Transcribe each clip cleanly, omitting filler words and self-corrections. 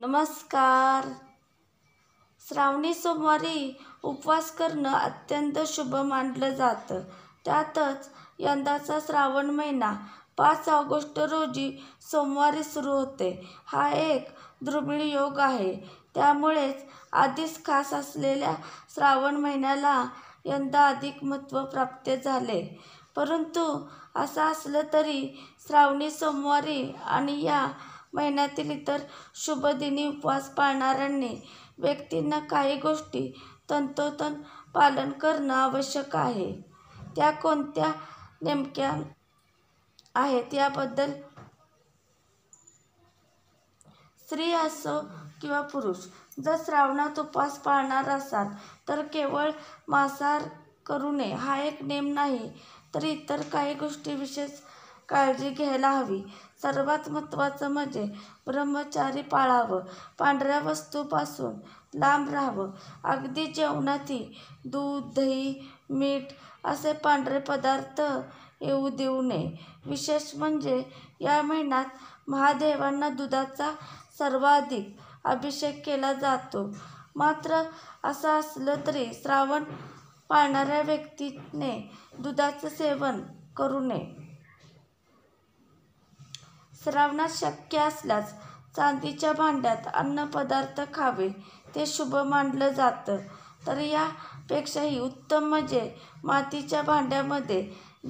नमस्कार. श्रावणी सोमवारी उपवास करणं अत्यंत शुभ मानलं जातं. त्यातच यंदाचा श्रावण महिना 5 ऑगस्ट रोजी सोमवारी सुरू होते. हा एक दुर्मिळ योग आहे. त्यामुळेच आधीच खास असलेल्या श्रावण महिन्याला यंदा अधिक महत्त्व प्राप्त झाले. परंतु असं असलं तरी श्रावणी सोमवारी आणि या महिन्यातील इतर शुभ दिनी उपवास पाळणाऱ्या व्यक्तींना काही गोष्टी तंतोतंत पालन करणं आवश्यक आहे. त्या कोणत्या नेमक्या आहेत याबद्दल स्त्री असो किंवा पुरुष, जर श्रावणात उपवास पाळणार असाल तर केवळ मांसाहार करू नये हा एक नेम नाही, तर इतर काही गोष्टी विशेष काळजी घ्यायला हवी. सर्वात महत्त्वाचं म्हणजे ब्रह्मचर्य पाळावं. पांढऱ्या वस्तूंपासून लांब राहावं. अगदी जेवणातही दूध, दही, मीठ असे पांढरे पदार्थ येऊ देऊ नये. विशेष म्हणजे या महिन्यात महादेवांना दुधाचा सर्वाधिक अभिषेक केला जातो. मात्र असं असलं तरी श्रावण पाळणाऱ्या व्यक्तीने दुधाचं सेवन करू नये. श्रावणात शक्य असल्यास चांदीच्या भांड्यात अन्नपदार्थ खावे ते शुभ मानलं जातं. तर यापेक्षाही उत्तम म्हणजे मातीच्या भांड्यामध्ये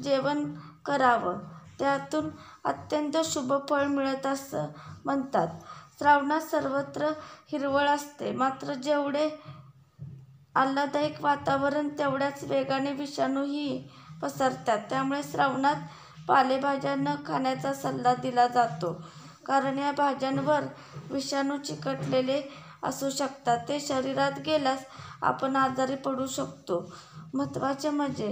जेवण करावं. त्यातून अत्यंत शुभ फळ मिळतं असं म्हणतात. श्रावणात सर्वत्र हिरवळ असते, मात्र जेवढे आल्हाददायक वातावरण तेवढ्याच वेगाने विषाणूही पसरतात. त्यामुळे श्रावणात पालेभाज्या न खाण्याचा सल्ला दिला जातो. कारण या भाज्यांवर विषाणू चिकटलेले असू शकतात. ते शरीरात गेल्यास आपण आजारी पडू शकतो. महत्त्वाचे म्हणजे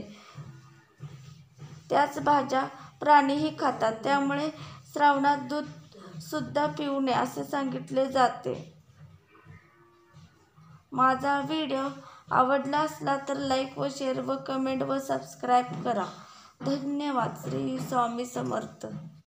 त्याच भाज्या प्राणीही खातात. त्यामुळे श्रावणात दूध सुद्धा पिऊ नये असे सांगितले जाते. माझा व्हिडिओ आवडला असला तर लाईक व शेअर व कमेंट व सबस्क्राईब करा. धन्यवाद. श्री स्वामी समर्थ.